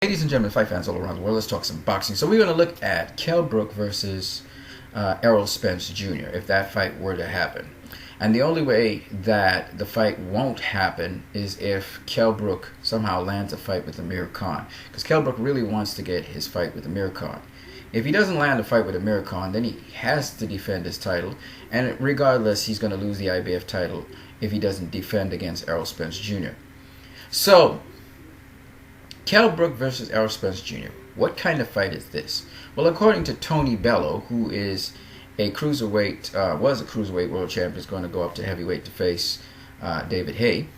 Ladies and gentlemen, fight fans all around the world, let's talk some boxing. So we're going to look at Kell Brook versus Errol Spence Jr. if that fight were to happen. And the only way that the fight won't happen is if Kell Brook somehow lands a fight with Amir Khan. Because Kell Brook really wants to get his fight with Amir Khan. If he doesn't land a fight with Amir Khan, then he has to defend his title. And regardless, he's going to lose the IBF title if he doesn't defend against Errol Spence Jr. So, Kell Brook versus Errol Spence Jr. What kind of fight is this? Well, according to Tony Bello, who is a cruiserweight, was a cruiserweight world champion, is going to go up to heavyweight to face David Haye.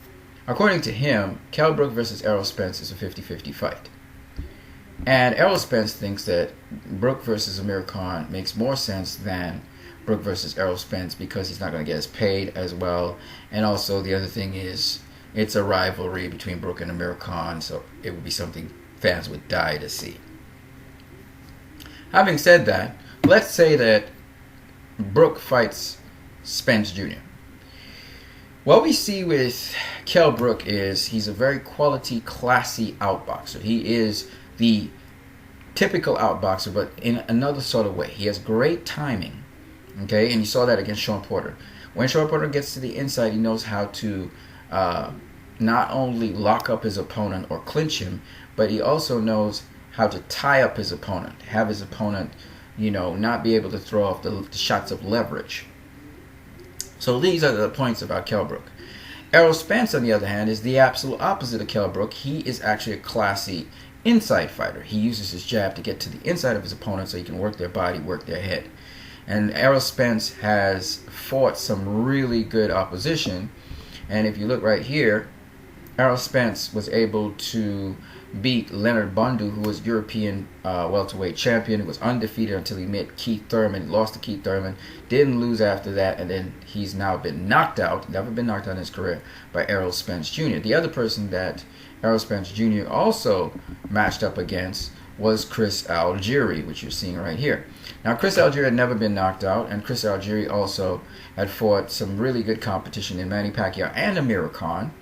According to him, Kell Brook versus Errol Spence is a 50-50 fight. And Errol Spence thinks that Brook versus Amir Khan makes more sense than Brook versus Errol Spence because he's not going to get as paid as well. And also the other thing is, it's a rivalry between Brook and Amir Khan, so it would be something fans would die to see. Having said that, let's say that Brook fights Spence Jr. What we see with Kell Brook is he's a very quality, classy outboxer. He is the typical outboxer, but in another sort of way. He has great timing, okay? And you saw that against Sean Porter. When Sean Porter gets to the inside, he knows how to not only lock up his opponent or clinch him, but he also knows how to tie up his opponent, have his opponent, not be able to throw off the shots of leverage. So these are the points about Kell Brook. Errol Spence, on the other hand, is the absolute opposite of Kell Brook. He is actually a classy inside fighter. He uses his jab to get to the inside of his opponent so he can work their body, work their head. And Errol Spence has fought some really good opposition. And if you look right here, Errol Spence was able to beat Leonard Bundu, who was European welterweight champion. He was undefeated until he met Keith Thurman. He lost to Keith Thurman, didn't lose after that, and then he's now been knocked out, never been knocked out in his career, by Errol Spence Jr. The other person that Errol Spence Jr. also matched up against was Chris Algieri, which you're seeing right here. Now, Chris Algieri had never been knocked out, and Chris Algieri also had fought some really good competition in Manny Pacquiao and Amir Khan.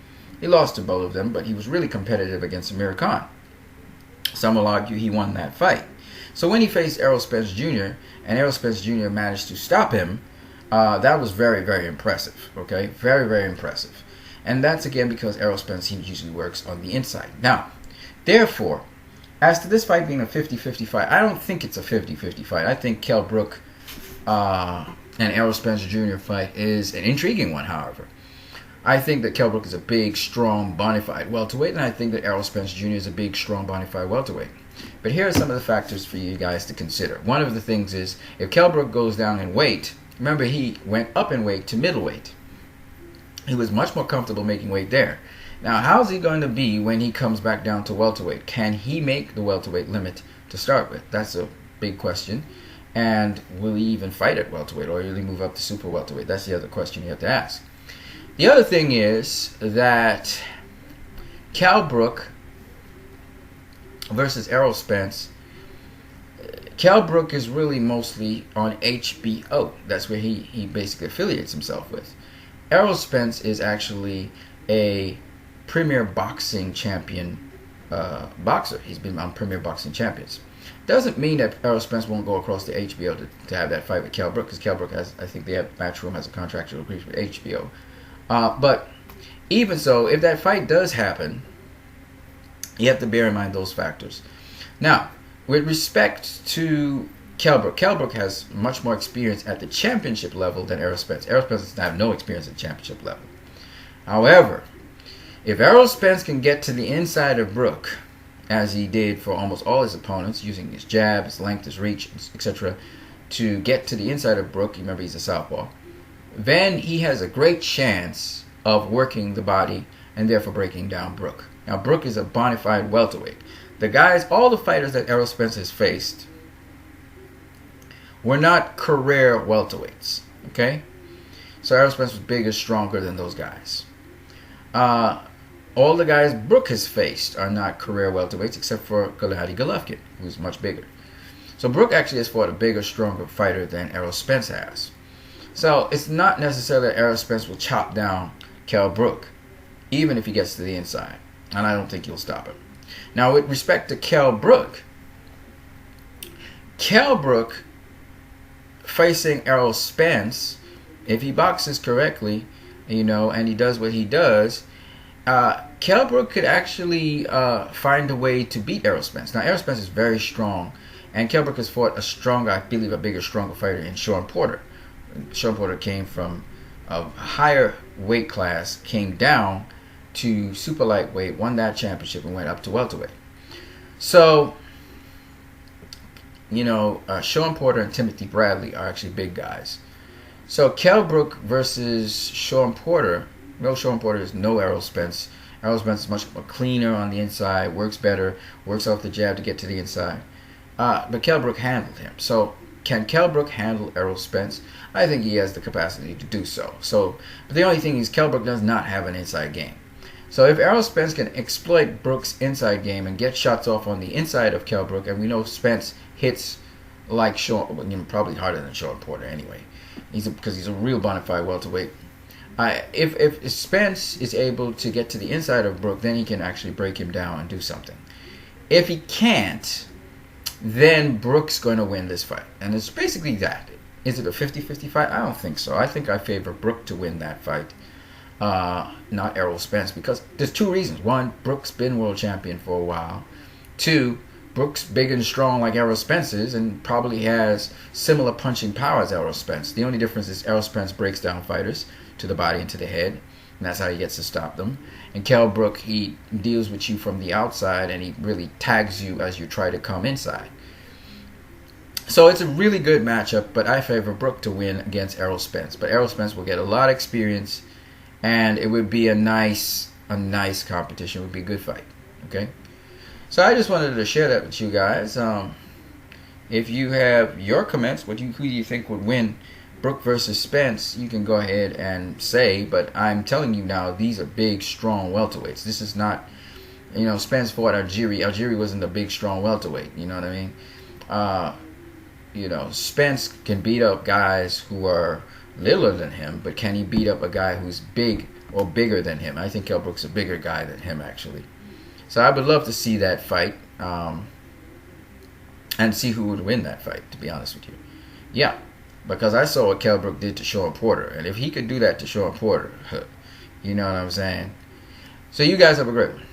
He lost to both of them, but he was really competitive against Amir Khan. Some will argue he won that fight. So when he faced Errol Spence Jr., and Errol Spence Jr. managed to stop him, that was very, very impressive. Okay, very, very impressive. And that's again because Errol Spence, he usually works on the inside. Now, therefore, as to this fight being a 50-50 fight, I don't think it's a 50-50 fight. I think Kell Brook and Errol Spence Jr. fight is an intriguing one, however. I think that Kell Brook is a big, strong, bona fide welterweight, and I think that Errol Spence Jr. is a big, strong, bona fide welterweight. But here are some of the factors for you guys to consider. One of the things is, if Kell Brook goes down in weight, remember he went up in weight to middleweight. He was much more comfortable making weight there. Now, how's he going to be when he comes back down to welterweight? Can he make the welterweight limit to start with? That's a big question. And will he even fight at welterweight, or will he move up to super welterweight? That's the other question you have to ask. The other thing is that Kell Brook versus Errol Spence, Kell Brook is really mostly on HBO. That's where he basically affiliates himself with. Errol Spence is actually a Premier Boxing Champion boxer. He's been on Premier Boxing Champions. Doesn't mean that Errol Spence won't go across to HBO to have that fight with Kell Brook, because Kell Brook has, I think, Matchroom has a contractual agreement with HBO. But even so, if that fight does happen, you have to bear in mind those factors. Now, with respect to Kell Brook has much more experience at the championship level than Errol Spence. Errol Spence does not have no experience at the championship level. However, if Errol Spence can get to the inside of Brook, as he did for almost all his opponents, using his jab, his length, his reach, etc., to get to the inside of Brook, remember he's a southpaw, then he has a great chance of working the body and therefore breaking down Brook. Now, Brook is a bona fide welterweight. All the fighters that Errol Spence has faced were not career welterweights, okay? So Errol Spence was bigger, stronger than those guys. All the guys Brook has faced are not career welterweights, except for Gennady Golovkin, who's much bigger. So Brook actually has fought a bigger, stronger fighter than Errol Spence has. So it's not necessarily that Errol Spence will chop down Kell Brook, even if he gets to the inside. And I don't think he'll stop him. Now, with respect to Kell Brook, Kell Brook facing Errol Spence, if he boxes correctly, and he does what he does, Kell Brook could actually find a way to beat Errol Spence. Now, Errol Spence is very strong, and Kell Brook has fought I believe, a bigger, stronger fighter in Sean Porter. Sean Porter came from a higher weight class, came down to super lightweight, won that championship, and went up to welterweight. So, Sean Porter and Timothy Bradley are actually big guys. So Kell Brook versus Sean Porter. No, Sean Porter is no Errol Spence. Errol Spence is much more cleaner on the inside, works better, works off the jab to get to the inside. But Kell Brook handled him. So can Kell Brook handle Errol Spence? I think he has the capacity to do so. But the only thing is Kell Brook does not have an inside game. So if Errol Spence can exploit Brook's inside game and get shots off on the inside of Kell Brook, and we know Spence hits like Sean, probably harder than Sean Porter anyway, because he's a real bona fide welterweight. If Spence is able to get to the inside of Brook, then he can actually break him down and do something. If he can't, then Brook's going to win this fight. And it's basically that. Is it a 50-50 fight? I don't think so. I think I favor Brook to win that fight, not Errol Spence, because there's two reasons. One, Brook's been world champion for a while. Two, Brook's big and strong like Errol Spence is, and probably has similar punching power as Errol Spence. The only difference is Errol Spence breaks down fighters to the body and to the head, and that's how he gets to stop them. And Kell Brook, he deals with you from the outside, and he really tags you as you try to come inside. So it's a really good matchup, but I favor Brook to win against Errol Spence. But Errol Spence will get a lot of experience, and it would be a nice competition. It would be a good fight. Okay? So I just wanted to share that with you guys. If you have your comments, who do you think would win Brook versus Spence, you can go ahead and say. But I'm telling you now, these are big, strong welterweights. This is not, Spence fought Algieri. Algieri wasn't a big, strong welterweight. You know what I mean? Spence can beat up guys who are littler than him, but can he beat up a guy who's big or bigger than him? I think Kell Brook's a bigger guy than him, actually. So I would love to see that fight and see who would win that fight, to be honest with you. Yeah, because I saw what Kell Brook did to Sean Porter, and if he could do that to Sean Porter, you know what I'm saying? So you guys have a great one.